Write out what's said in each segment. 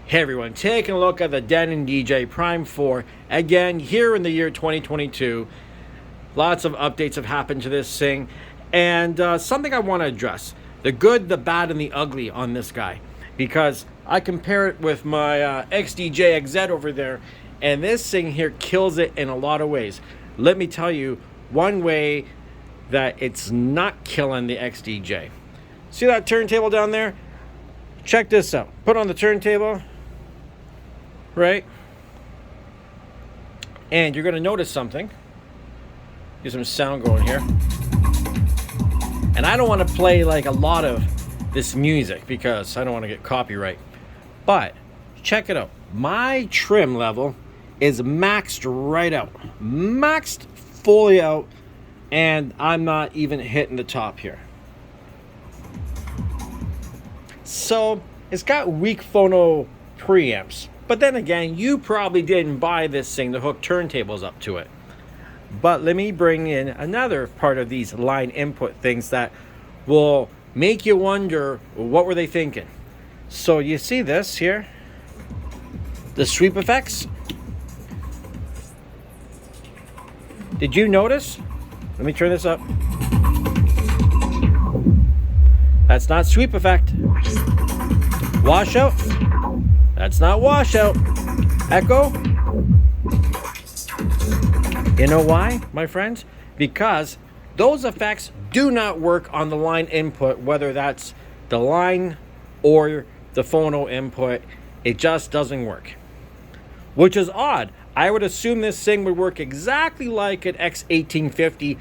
Hey everyone, taking a look at the Denon DJ Prime 4 again here in the year 2022. Lots of updates have happened to this thing, and something I want to address: the good, the bad, and the ugly on this guy, because I compare it with my xdj-xz over there, and this thing here kills it in a lot of ways. Let me tell you one way that it's not killing the xdj. See that turntable down there? Check this out. Put on the turntable, right? And you're going to notice something. Get some sound going here. And I don't want to play like a lot of this music because I don't want to get copyright. But check it out. My trim level is maxed right out. Maxed fully out. And I'm not even hitting the top here. So it's got weak phono preamps. But then again, you probably didn't buy this thing to hook turntables up to it. But let me bring in another part of these line input things that will make you wonder, what were they thinking? So you see this here? The sweep effects. Did you notice? Let me turn this up. That's not sweep effect. Washout. That's not washout. Echo. You know why, my friends? Because those effects do not work on the line input, whether that's the line or the phono input. It just doesn't work. Which is odd. I would assume this thing would work exactly like an X1850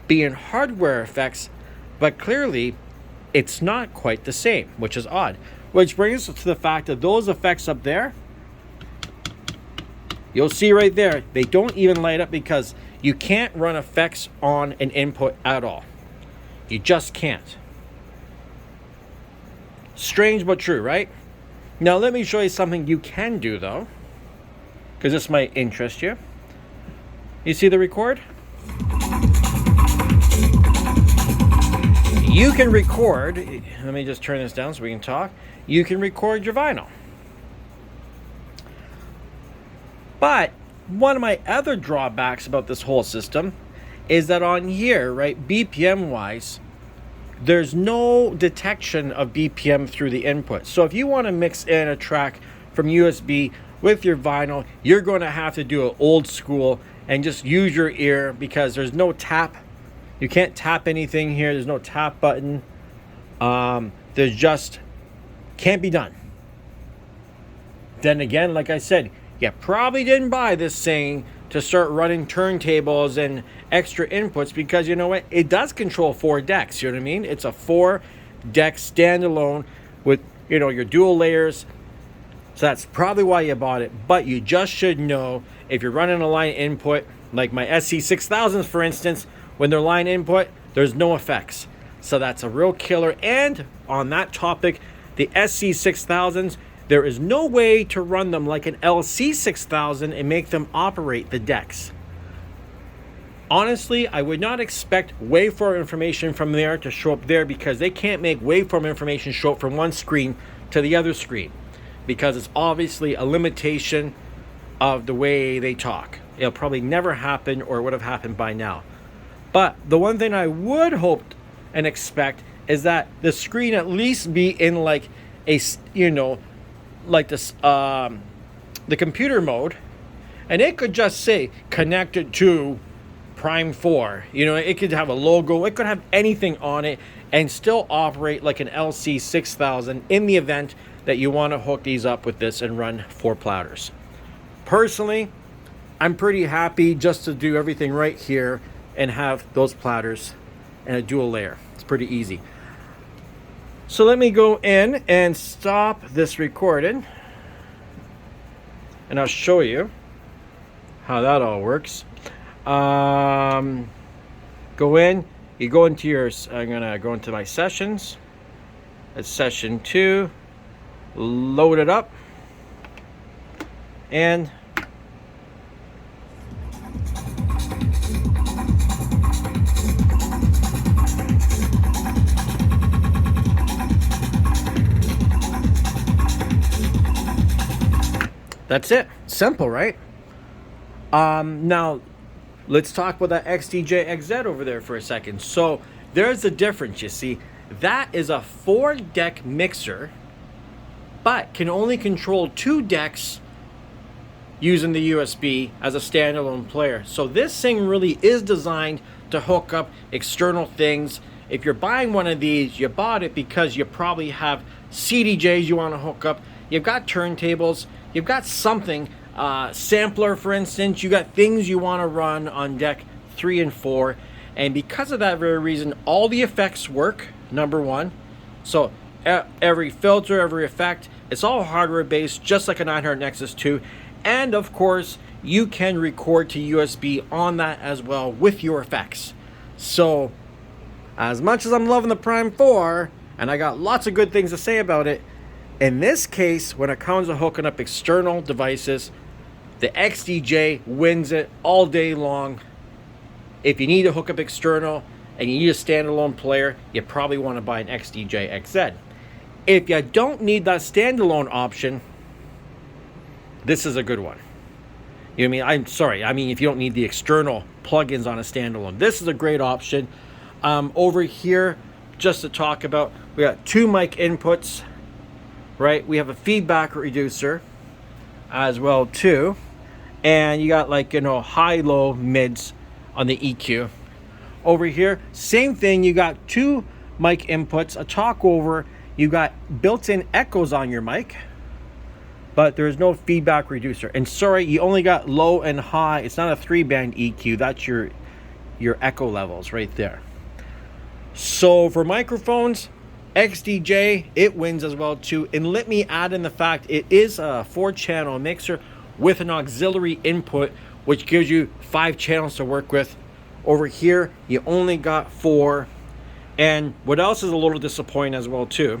being hardware effects, but clearly it's not quite the same, which is odd. Which brings us to the fact that those effects up there, you'll see right there, they don't even light up because you can't run effects on an input at all. You just can't. Strange but true, right? Now let me show you something you can do though, because this might interest you. You see the record? You can record, let me just turn this down so we can talk. You can record your vinyl. But one of my other drawbacks about this whole system is that on here, right, BPM wise, there's no detection of BPM through the input. So if you want to mix in a track from USB with your vinyl, you're going to have to do it old school and just use your ear, because there's no tap. You can't tap anything here. There's no tap button. There's just can't be done. Then again, like I said, you probably didn't buy this thing to start running turntables and extra inputs, because you know what? It does control 4 decks. You know what I mean? It's a 4-deck standalone with, you know, your dual layers. So that's probably why you bought it. But you just should know, if you're running a line input, like my SC6000s, for instance, when they're line input, there's no effects. So that's a real killer. And on that topic, the SC6000s, there is no way to run them like an LC6000 and make them operate the decks. Honestly, I would not expect waveform information from there to show up there, because they can't make waveform information show up from one screen to the other screen, because it's obviously a limitation of the way they talk. It'll probably never happen, or it would have happened by now. But the one thing I would hope and expect is that the screen at least be in like a, you know, like this, the computer mode, and it could just say connected to Prime 4. You know, it could have a logo, it could have anything on it, and still operate like an LC6000 in the event that you want to hook these up with this and run 4 platters. Personally, I'm pretty happy just to do everything right here and have those platters and a dual layer. It's pretty easy. So let me go in and stop this recording, and I'll show you how that all works. Go in, you go into your, I'm gonna go into my sessions. It's session 2, load it up, and That's it. Simple, right? Now, let's talk about that xdj-xz over there for a second. So there's a difference, you see. That is a 4-deck mixer, but can only control 2 decks using the USB as a standalone player. So this thing really is designed to hook up external things. If you're buying one of these, you bought it because you probably have CDJs you want to hook up. You've got turntables. You've got something, sampler for instance. You got things you want to run on deck 3 and 4. And because of that very reason, all the effects work, number one. So every filter, every effect, it's all hardware based, just like a 900 Nexus 2. And of course, you can record to USB on that as well with your effects. So as much as I'm loving the Prime 4, and I got lots of good things to say about it, in this case, when it comes to hooking up external devices, the XDJ wins it all day long. If you need to hook up external and you need a standalone player, you probably want to buy an xdj-xz. If you don't need that standalone option, this is a good one. You know what I mean? I'm sorry. I mean, if you don't need the external plugins on a standalone, this is a great option. Over here, just to talk about, we got 2 mic inputs, right? We have a feedback reducer as well too. And you got, like, you know, high, low, mids on the EQ. Over here, same thing. You got 2 mic inputs, a talk over. You got built-in echoes on your mic, but there's no feedback reducer. And sorry, you only got low and high. It's not a 3-band EQ. That's your echo levels right there. So for microphones, XDJ, it wins as well too. And let me add in the fact it is a 4-channel mixer with an auxiliary input, which gives you 5 channels to work with. Over here, you only got 4. And what else is a little disappointing as well too,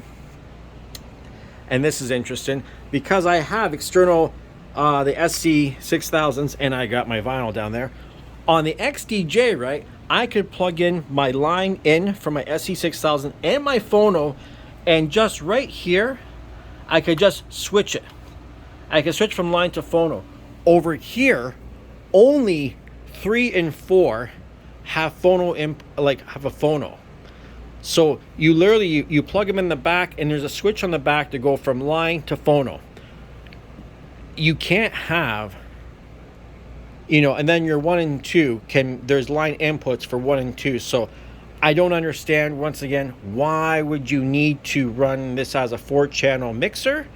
and this is interesting, because I have external, the SC6000s, and I got my vinyl down there. On the XDJ, right, I could plug in my line in from my SC6000 and my Phono, and just right here, I could just switch it. I can switch from line to Phono. Over here, only 3 and 4 have Phono have a Phono. So you literally you plug them in the back, and there's a switch on the back to go from line to Phono. You can't have, you know, and then your 1 and 2 there's line inputs for 1 and 2. So I don't understand, once again, why would you need to run this as a 4-channel mixer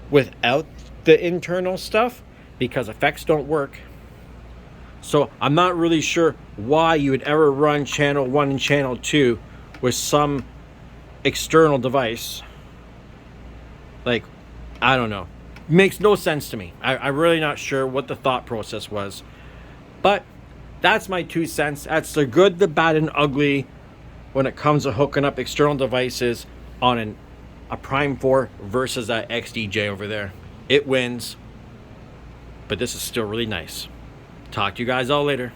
without the internal stuff? Because effects don't work. So I'm not really sure why you would ever run channel 1 and channel 2 with some external device. Like, I don't know. Makes no sense to me. I'm really not sure what the thought process was. But that's my 2 cents. That's the good, the bad, and ugly when it comes to hooking up external devices on a Prime 4 versus that XDJ over there. It wins. But this is still really nice. Talk to you guys all later.